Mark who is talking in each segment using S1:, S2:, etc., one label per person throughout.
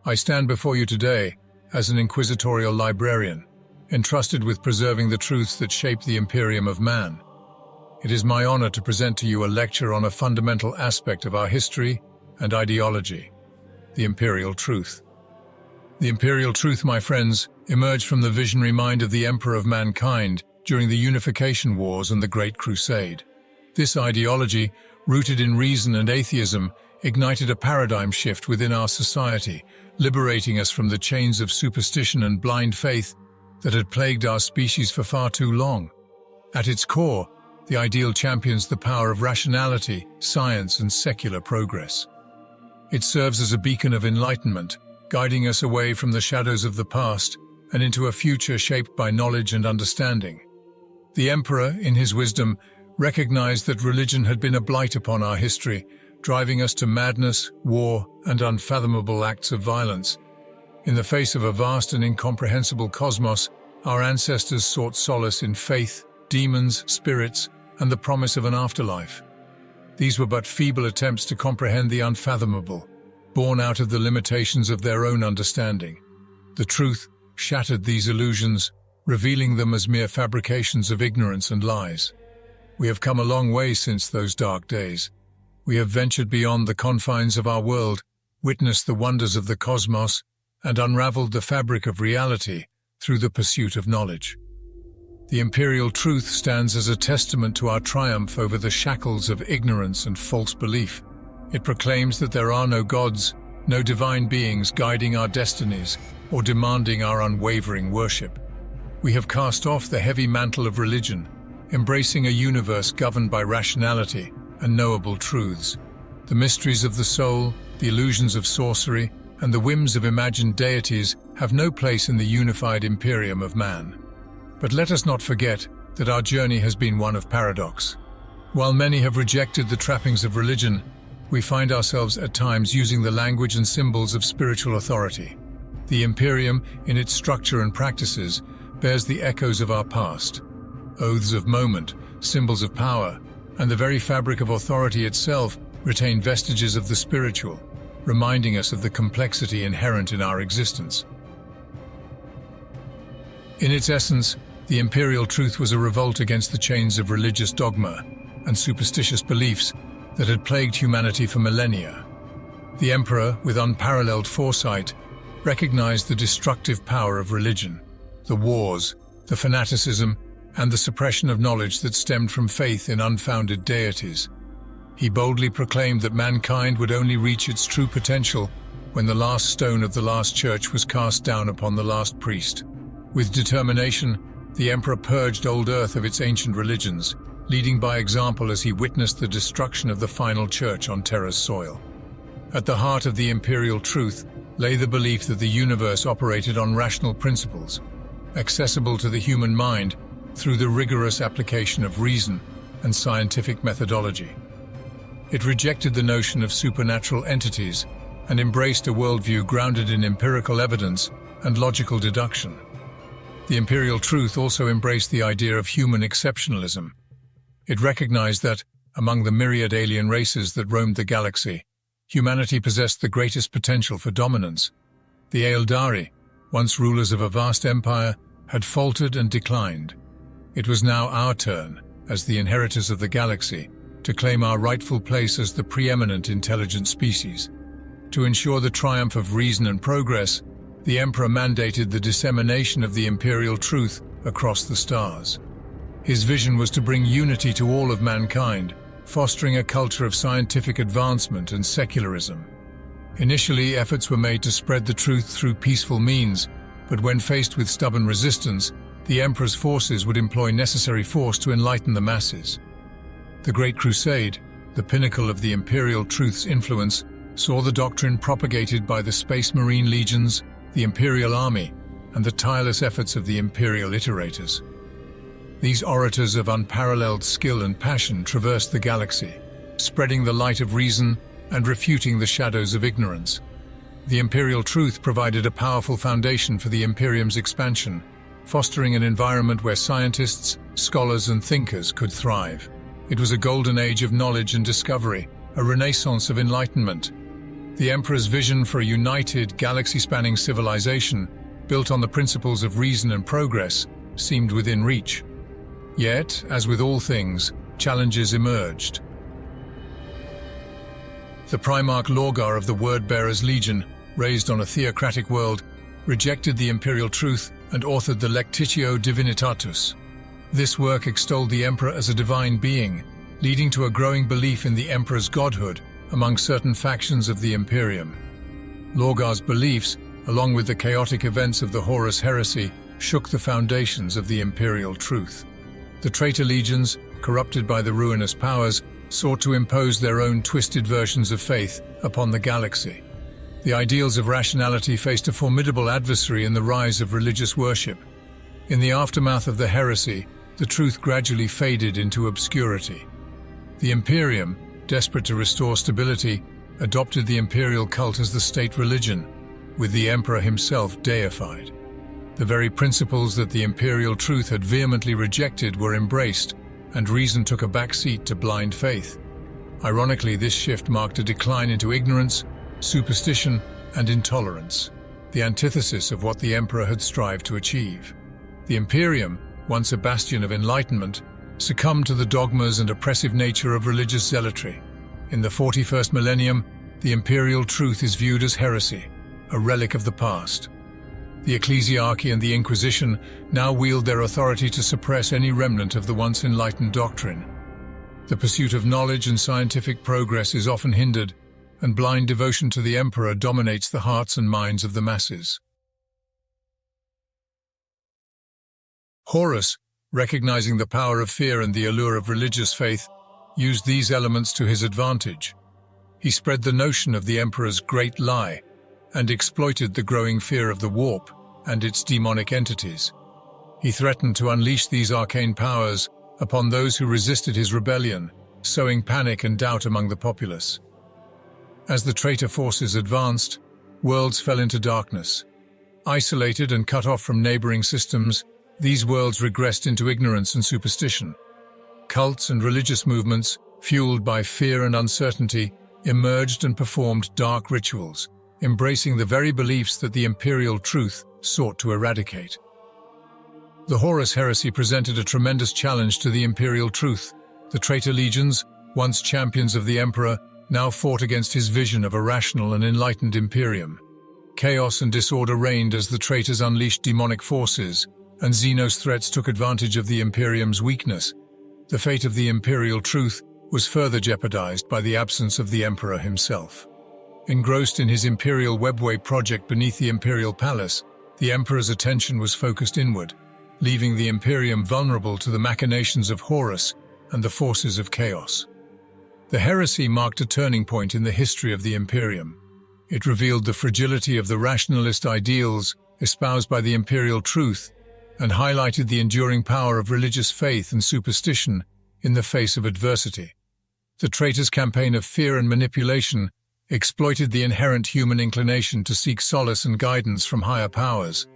S1: I stand before you today as an inquisitorial librarian, entrusted with preserving the truths that shape the Imperium of man. It is my honor to present to you a lecture on a fundamental aspect of our history and ideology, the Imperial Truth. The Imperial Truth, my friends, emerged from the visionary mind of the Emperor of mankind during the Unification Wars and the Great Crusade. This ideology, rooted in reason and atheism, ignited a paradigm shift within our society, liberating us from the chains of superstition and blind faith that had plagued our species for far too long. At its core, the ideal champions the power of rationality, science, and secular progress. It serves as a beacon of enlightenment, guiding us away from the shadows of the past and into a future shaped by knowledge and understanding. The Emperor, in his wisdom, recognized that religion had been a blight upon our history, driving us to madness, war, and unfathomable acts of violence. In the face of a vast and incomprehensible cosmos, our ancestors sought solace in faith, demons, spirits, and the promise of an afterlife. These were but feeble attempts to comprehend the unfathomable, born out of the limitations of their own understanding. The truth shattered these illusions, revealing them as mere fabrications of ignorance and lies. We have come a long way since those dark days. We have ventured beyond the confines of our world, witnessed the wonders of the cosmos, and unraveled the fabric of reality through the pursuit of knowledge. The Imperial Truth stands as a testament to our triumph over the shackles of ignorance and false belief. It proclaims that there are no gods, no divine beings guiding our destinies or demanding our unwavering worship. We have cast off the heavy mantle of religion, embracing a universe governed by rationality and knowable truths. The mysteries of the soul, the illusions of sorcery, and the whims of imagined deities have no place in the unified Imperium of man. But let us not forget that our journey has been one of paradox. While many have rejected the trappings of religion, we find ourselves at times using the language and symbols of spiritual authority. The Imperium, in its structure and practices, bears the echoes of our past. Oaths of moment, symbols of power, and the very fabric of authority itself retain vestiges of the spiritual, reminding us of the complexity inherent in our existence. In its essence, the Imperial Truth was a revolt against the chains of religious dogma and superstitious beliefs that had plagued humanity for millennia. The Emperor, with unparalleled foresight, recognized the destructive power of religion, the wars, the fanaticism, and the suppression of knowledge that stemmed from faith in unfounded deities. He boldly proclaimed that mankind would only reach its true potential when the last stone of the last church was cast down upon the last priest. With determination, the Emperor purged old Earth of its ancient religions, leading by example as he witnessed the destruction of the final church on Terra's soil. At the heart of the Imperial Truth lay the belief that the universe operated on rational principles, accessible to the human mind through the rigorous application of reason and scientific methodology. It rejected the notion of supernatural entities and embraced a worldview grounded in empirical evidence and logical deduction. The Imperial Truth also embraced the idea of human exceptionalism. It recognized that, among the myriad alien races that roamed the galaxy, humanity possessed the greatest potential for dominance. The Aeldari, once rulers of a vast empire, had faltered and declined. It was now our turn, as the inheritors of the galaxy, to claim our rightful place as the preeminent intelligent species. To ensure the triumph of reason and progress, the Emperor mandated the dissemination of the Imperial Truth across the stars. His vision was to bring unity to all of mankind, fostering a culture of scientific advancement and secularism. Initially, efforts were made to spread the truth through peaceful means, but when faced with stubborn resistance, the Emperor's forces would employ necessary force to enlighten the masses. The Great Crusade, the pinnacle of the Imperial Truth's influence, saw the doctrine propagated by the Space Marine legions, the Imperial Army, and the tireless efforts of the Imperial iterators. These orators of unparalleled skill and passion traversed the galaxy, spreading the light of reason and refuting the shadows of ignorance. The Imperial Truth provided a powerful foundation for the Imperium's expansion, fostering an environment where scientists, scholars, and thinkers could thrive. It was a golden age of knowledge and discovery, a renaissance of enlightenment. The Emperor's vision for a united, galaxy-spanning civilization, built on the principles of reason and progress, seemed within reach. Yet, as with all things, challenges emerged. The Primarch Lorgar of the Word-Bearers Legion, raised on a theocratic world, rejected the Imperial Truth and authored the Lectitio Divinitatus. This work extolled the Emperor as a divine being, leading to a growing belief in the Emperor's godhood among certain factions of the Imperium. Lorgar's beliefs, along with the chaotic events of the Horus Heresy, shook the foundations of the Imperial Truth. The traitor legions, corrupted by the ruinous powers, sought to impose their own twisted versions of faith upon the galaxy. The ideals of rationality faced a formidable adversary in the rise of religious worship. In the aftermath of the heresy, the truth gradually faded into obscurity. The Imperium, desperate to restore stability, adopted the Imperial Cult as the state religion, with the Emperor himself deified. The very principles that the Imperial Truth had vehemently rejected were embraced, and reason took a backseat to blind faith. Ironically, this shift marked a decline into ignorance, superstition, and intolerance, the antithesis of what the Emperor had strived to achieve. The Imperium, once a bastion of enlightenment, succumbed to the dogmas and oppressive nature of religious zealotry. In the 41st millennium, the Imperial Truth is viewed as heresy, a relic of the past. The ecclesiarchy and the Inquisition now wield their authority to suppress any remnant of the once enlightened doctrine. The pursuit of knowledge and scientific progress is often hindered, and blind devotion to the Emperor dominates the hearts and minds of the masses. Horus, recognizing the power of fear and the allure of religious faith, used these elements to his advantage. He spread the notion of the Emperor's great lie and exploited the growing fear of the warp and its demonic entities. He threatened to unleash these arcane powers upon those who resisted his rebellion, sowing panic and doubt among the populace. As the traitor forces advanced, worlds fell into darkness. Isolated and cut off from neighboring systems, these worlds regressed into ignorance and superstition. Cults and religious movements, fueled by fear and uncertainty, emerged and performed dark rituals, embracing the very beliefs that the Imperial Truth sought to eradicate. The Horus Heresy presented a tremendous challenge to the Imperial Truth. The traitor legions, once champions of the Emperor, now fought against his vision of a rational and enlightened Imperium. Chaos and disorder reigned as the traitors unleashed demonic forces, and Xenos threats took advantage of the Imperium's weakness. The fate of the Imperial Truth was further jeopardized by the absence of the Emperor himself. Engrossed in his Imperial Webway project beneath the Imperial Palace, the Emperor's attention was focused inward, leaving the Imperium vulnerable to the machinations of Horus and the forces of chaos. The heresy marked a turning point in the history of the Imperium. It revealed the fragility of the rationalist ideals espoused by the Imperial Truth and highlighted the enduring power of religious faith and superstition in the face of adversity. The traitor's campaign of fear and manipulation exploited the inherent human inclination to seek solace and guidance from higher powers.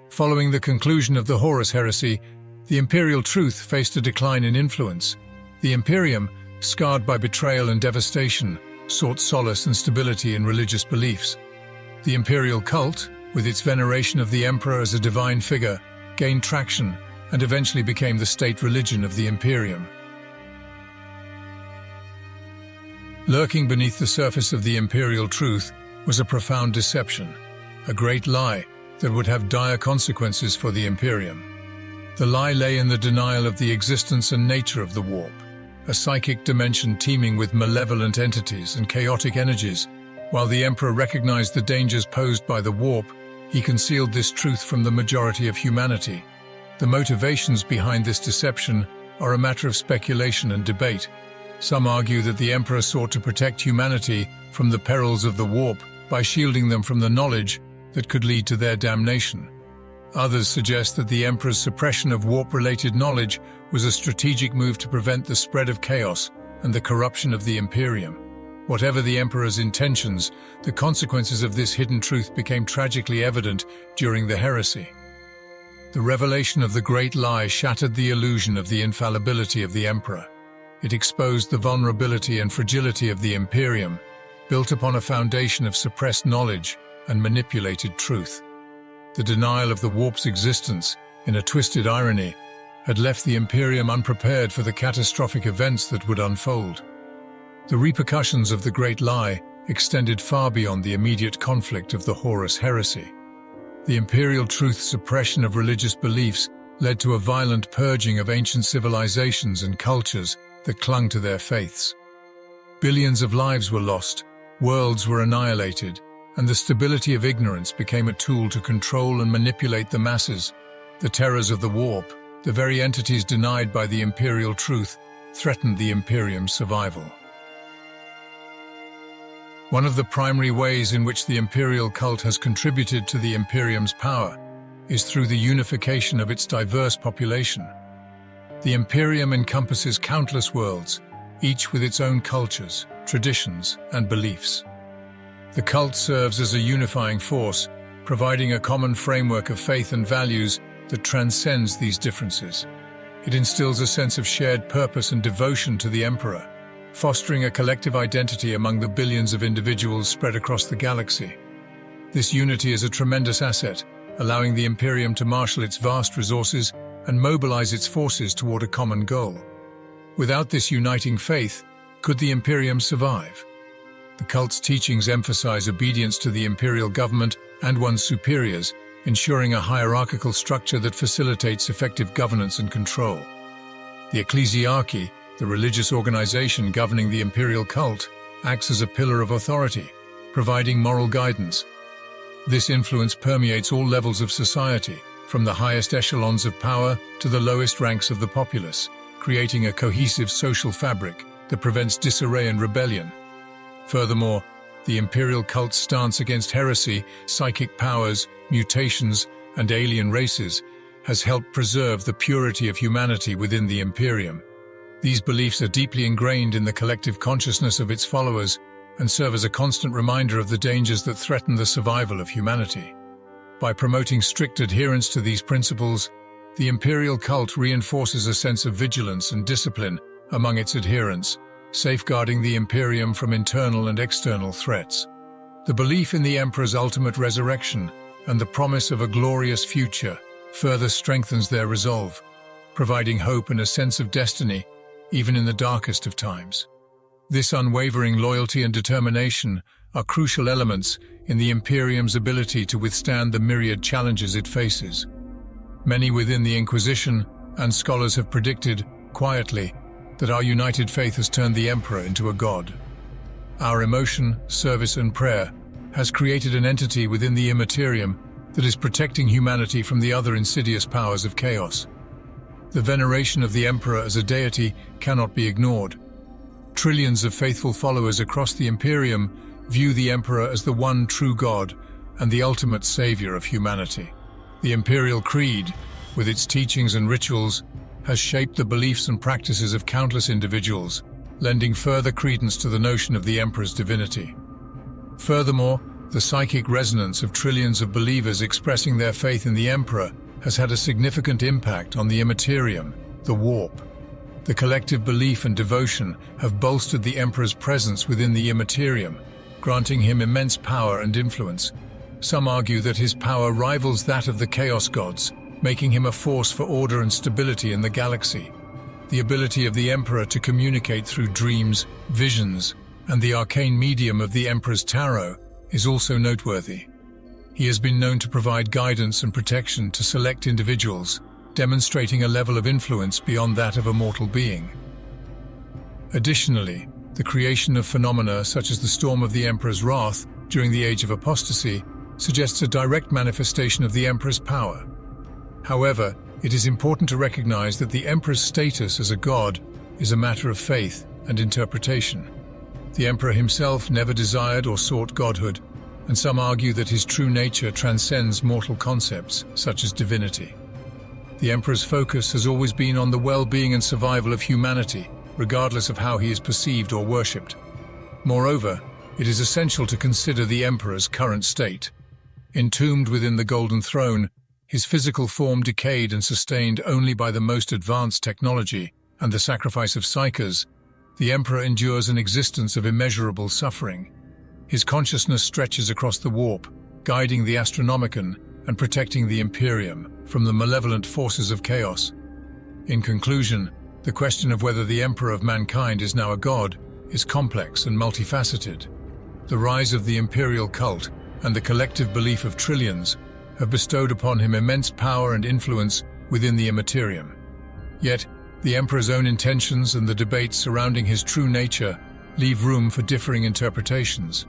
S1: Following the conclusion of the Horus Heresy, the Imperial Truth faced a decline in influence. The Imperium, scarred by betrayal and devastation, sought solace and stability in religious beliefs. The Imperial Cult, with its veneration of the Emperor as a divine figure, gained traction and eventually became the state religion of the Imperium. Lurking beneath the surface of the Imperial Truth was a profound deception, a great lie that would have dire consequences for the Imperium. The lie lay in the denial of the existence and nature of the warp, a psychic dimension teeming with malevolent entities and chaotic energies. While the Emperor recognized the dangers posed by the warp, he concealed this truth from the majority of humanity. The motivations behind this deception are a matter of speculation and debate. Some argue that the Emperor sought to protect humanity from the perils of the warp by shielding them from the knowledge that could lead to their damnation. Others suggest that the Emperor's suppression of warp-related knowledge was a strategic move to prevent the spread of chaos and the corruption of the Imperium. Whatever the Emperor's intentions, the consequences of this hidden truth became tragically evident during the heresy. The revelation of the great lie shattered the illusion of the infallibility of the Emperor. It exposed the vulnerability and fragility of the Imperium, built upon a foundation of suppressed knowledge and manipulated truth. The denial of the warp's existence, in a twisted irony, had left the Imperium unprepared for the catastrophic events that would unfold. The repercussions of the Great Lie extended far beyond the immediate conflict of the Horus Heresy. The Imperial Truth's suppression of religious beliefs led to a violent purging of ancient civilizations and cultures that clung to their faiths. Billions of lives were lost, worlds were annihilated, and the stability of ignorance became a tool to control and manipulate the masses. The terrors of the warp, the very entities denied by the Imperial Truth, threatened the Imperium's survival. One of the primary ways in which the Imperial Cult has contributed to the Imperium's power is through the unification of its diverse population. The Imperium encompasses countless worlds, each with its own cultures, traditions, and beliefs. The cult serves as a unifying force, providing a common framework of faith and values that transcends these differences. It instills a sense of shared purpose and devotion to the Emperor, fostering a collective identity among the billions of individuals spread across the galaxy. This unity is a tremendous asset, allowing the Imperium to marshal its vast resources and mobilize its forces toward a common goal. Without this uniting faith, could the Imperium survive? The cult's teachings emphasize obedience to the imperial government and one's superiors, ensuring a hierarchical structure that facilitates effective governance and control. The ecclesiarchy, the religious organization governing the imperial cult, acts as a pillar of authority, providing moral guidance. This influence permeates all levels of society, from the highest echelons of power to the lowest ranks of the populace, creating a cohesive social fabric that prevents disarray and rebellion. Furthermore, the imperial cult's stance against heresy, psychic powers, mutations, and alien races has helped preserve the purity of humanity within the Imperium. These beliefs are deeply ingrained in the collective consciousness of its followers and serve as a constant reminder of the dangers that threaten the survival of humanity. By promoting strict adherence to these principles, the imperial cult reinforces a sense of vigilance and discipline among its adherents, safeguarding the Imperium from internal and external threats. The belief in the Emperor's ultimate resurrection and the promise of a glorious future further strengthens their resolve, providing hope and a sense of destiny even in the darkest of times. This unwavering loyalty and determination are crucial elements in the Imperium's ability to withstand the myriad challenges it faces. Many within the Inquisition and scholars have predicted, quietly, that our united faith has turned the Emperor into a god. Our emotion, service, and prayer has created an entity within the Immaterium that is protecting humanity from the other insidious powers of chaos. The veneration of the Emperor as a deity cannot be ignored. Trillions of faithful followers across the Imperium view the Emperor as the one true god and the ultimate savior of humanity. The Imperial Creed, with its teachings and rituals, has shaped the beliefs and practices of countless individuals, lending further credence to the notion of the Emperor's divinity. Furthermore, the psychic resonance of trillions of believers expressing their faith in the Emperor has had a significant impact on the Immaterium, the warp. The collective belief and devotion have bolstered the Emperor's presence within the Immaterium, granting him immense power and influence. Some argue that his power rivals that of the Chaos Gods, making him a force for order and stability in the galaxy. The ability of the Emperor to communicate through dreams, visions, and the arcane medium of the Emperor's tarot is also noteworthy. He has been known to provide guidance and protection to select individuals, demonstrating a level of influence beyond that of a mortal being. Additionally, the creation of phenomena such as the storm of the Emperor's wrath during the Age of Apostasy suggests a direct manifestation of the Emperor's power. However, it is important to recognize that the Emperor's status as a god is a matter of faith and interpretation. The Emperor himself never desired or sought godhood, and some argue that his true nature transcends mortal concepts, such as divinity. The Emperor's focus has always been on the well-being and survival of humanity, regardless of how he is perceived or worshipped. Moreover, it is essential to consider the Emperor's current state. Entombed within the Golden Throne, his physical form decayed and sustained only by the most advanced technology and the sacrifice of psykers, the Emperor endures an existence of immeasurable suffering. His consciousness stretches across the warp, guiding the Astronomicon and protecting the Imperium from the malevolent forces of chaos. In conclusion, the question of whether the Emperor of mankind is now a god is complex and multifaceted. The rise of the Imperial Cult and the collective belief of trillions have bestowed upon him immense power and influence within the Imperium. Yet, the Emperor's own intentions and the debates surrounding his true nature leave room for differing interpretations.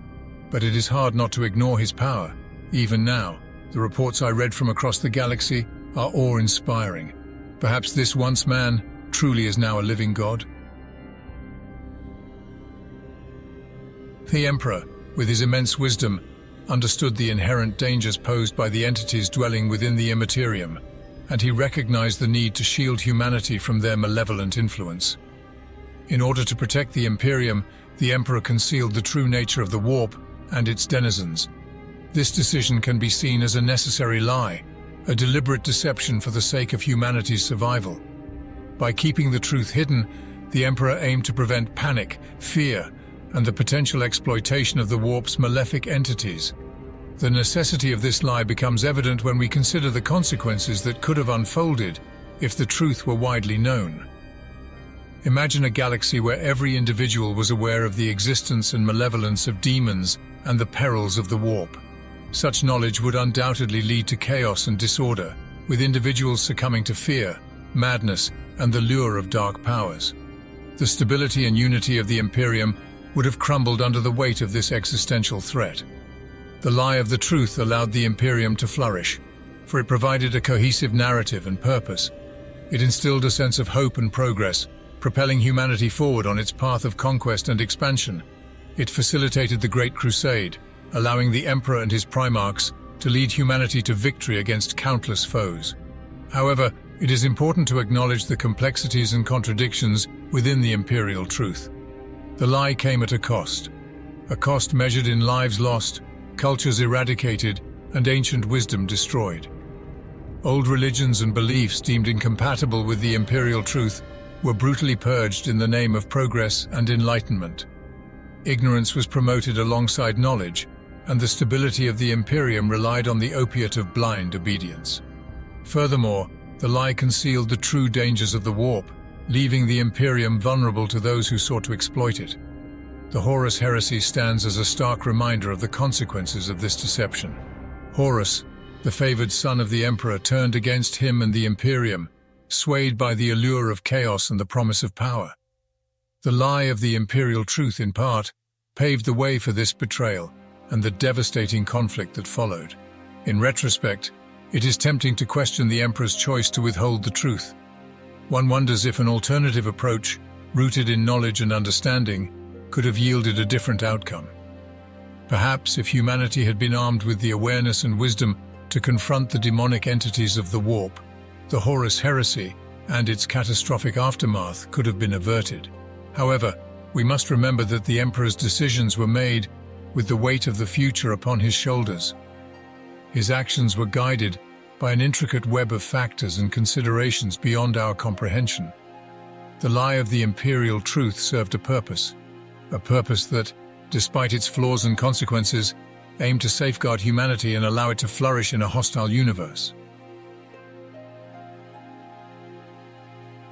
S1: But it is hard not to ignore his power. Even now, the reports I read from across the galaxy are awe-inspiring. Perhaps this once man truly is now a living god? The Emperor, with his immense wisdom, understood the inherent dangers posed by the entities dwelling within the Imperium, and he recognized the need to shield humanity from their malevolent influence. In order to protect the Imperium, the Emperor concealed the true nature of the warp and its denizens. This decision can be seen as a necessary lie, a deliberate deception for the sake of humanity's survival. By keeping the truth hidden, the Emperor aimed to prevent panic, fear, and the potential exploitation of the warp's malefic entities. The necessity of this lie becomes evident when we consider the consequences that could have unfolded if the truth were widely known. Imagine a galaxy where every individual was aware of the existence and malevolence of demons and the perils of the warp. Such knowledge would undoubtedly lead to chaos and disorder, with individuals succumbing to fear, madness, and the lure of dark powers. The stability and unity of the Imperium would have crumbled under the weight of this existential threat. The lie of the truth allowed the Imperium to flourish, for it provided a cohesive narrative and purpose. It instilled a sense of hope and progress, propelling humanity forward on its path of conquest and expansion. It facilitated the Great Crusade, allowing the Emperor and his Primarchs to lead humanity to victory against countless foes. However, it is important to acknowledge the complexities and contradictions within the Imperial Truth. The lie came at a cost measured in lives lost, cultures eradicated, and ancient wisdom destroyed. Old religions and beliefs deemed incompatible with the Imperial Truth were brutally purged in the name of progress and enlightenment. Ignorance was promoted alongside knowledge, and the stability of the Imperium relied on the opiate of blind obedience. Furthermore, the lie concealed the true dangers of the warp, leaving the Imperium vulnerable to those who sought to exploit it. The Horus Heresy stands as a stark reminder of the consequences of this deception. Horus, the favored son of the Emperor, turned against him and the Imperium, swayed by the allure of chaos and the promise of power. The lie of the Imperial Truth, in part, paved the way for this betrayal and the devastating conflict that followed. In retrospect, it is tempting to question the Emperor's choice to withhold the truth. One wonders if an alternative approach, rooted in knowledge and understanding, could have yielded a different outcome. Perhaps if humanity had been armed with the awareness and wisdom to confront the demonic entities of the warp, the Horus Heresy and its catastrophic aftermath could have been averted. However, we must remember that the Emperor's decisions were made with the weight of the future upon his shoulders. His actions were guided by an intricate web of factors and considerations beyond our comprehension. The lie of the Imperial Truth served a purpose that, despite its flaws and consequences, aimed to safeguard humanity and allow it to flourish in a hostile universe.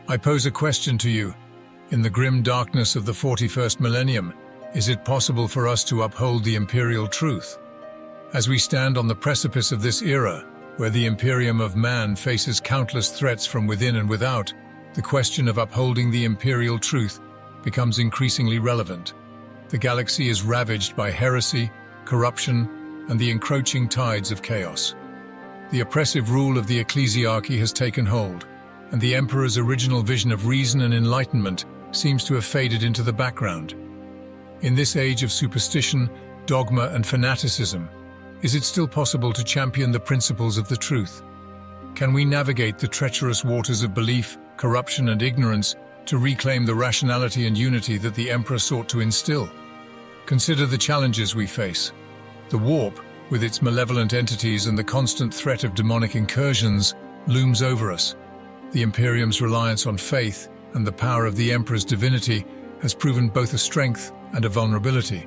S1: I pose a question to you. In the grim darkness of the 41st millennium, is it possible for us to uphold the Imperial Truth? As we stand on the precipice of this era, where the Imperium of man faces countless threats from within and without, the question of upholding the Imperial Truth becomes increasingly relevant. The galaxy is ravaged by heresy, corruption, and the encroaching tides of chaos. The oppressive rule of the ecclesiarchy has taken hold, and the Emperor's original vision of reason and enlightenment seems to have faded into the background. In this age of superstition, dogma, and fanaticism, is it still possible to champion the principles of the truth? Can we navigate the treacherous waters of belief, corruption, and ignorance to reclaim the rationality and unity that the Emperor sought to instill? Consider the challenges we face. The warp, with its malevolent entities and the constant threat of demonic incursions, looms over us. The Imperium's reliance on faith and the power of the Emperor's divinity has proven both a strength and a vulnerability.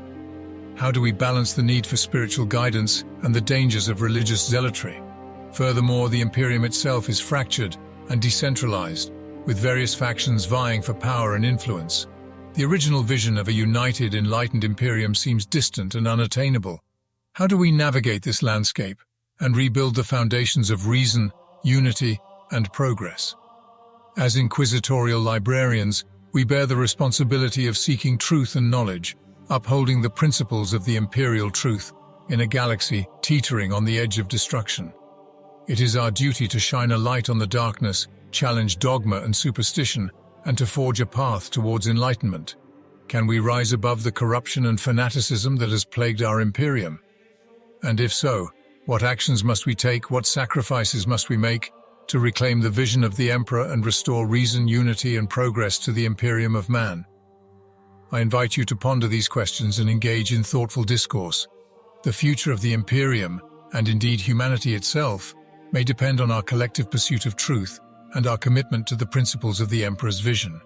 S1: How do we balance the need for spiritual guidance and the dangers of religious zealotry? Furthermore, the Imperium itself is fractured and decentralized, with various factions vying for power and influence. The original vision of a united, enlightened Imperium seems distant and unattainable. How do we navigate this landscape and rebuild the foundations of reason, unity, and progress? As inquisitorial librarians, we bear the responsibility of seeking truth and knowledge, upholding the principles of the Imperial Truth in a galaxy teetering on the edge of destruction. It is our duty to shine a light on the darkness, challenge dogma and superstition, and to forge a path towards enlightenment. Can we rise above the corruption and fanaticism that has plagued our Imperium? And if so, what actions must we take, what sacrifices must we make to reclaim the vision of the Emperor and restore reason, unity, and progress to the Imperium of man? I invite you to ponder these questions and engage in thoughtful discourse. The future of the Imperium, and indeed humanity itself, may depend on our collective pursuit of truth and our commitment to the principles of the Emperor's vision.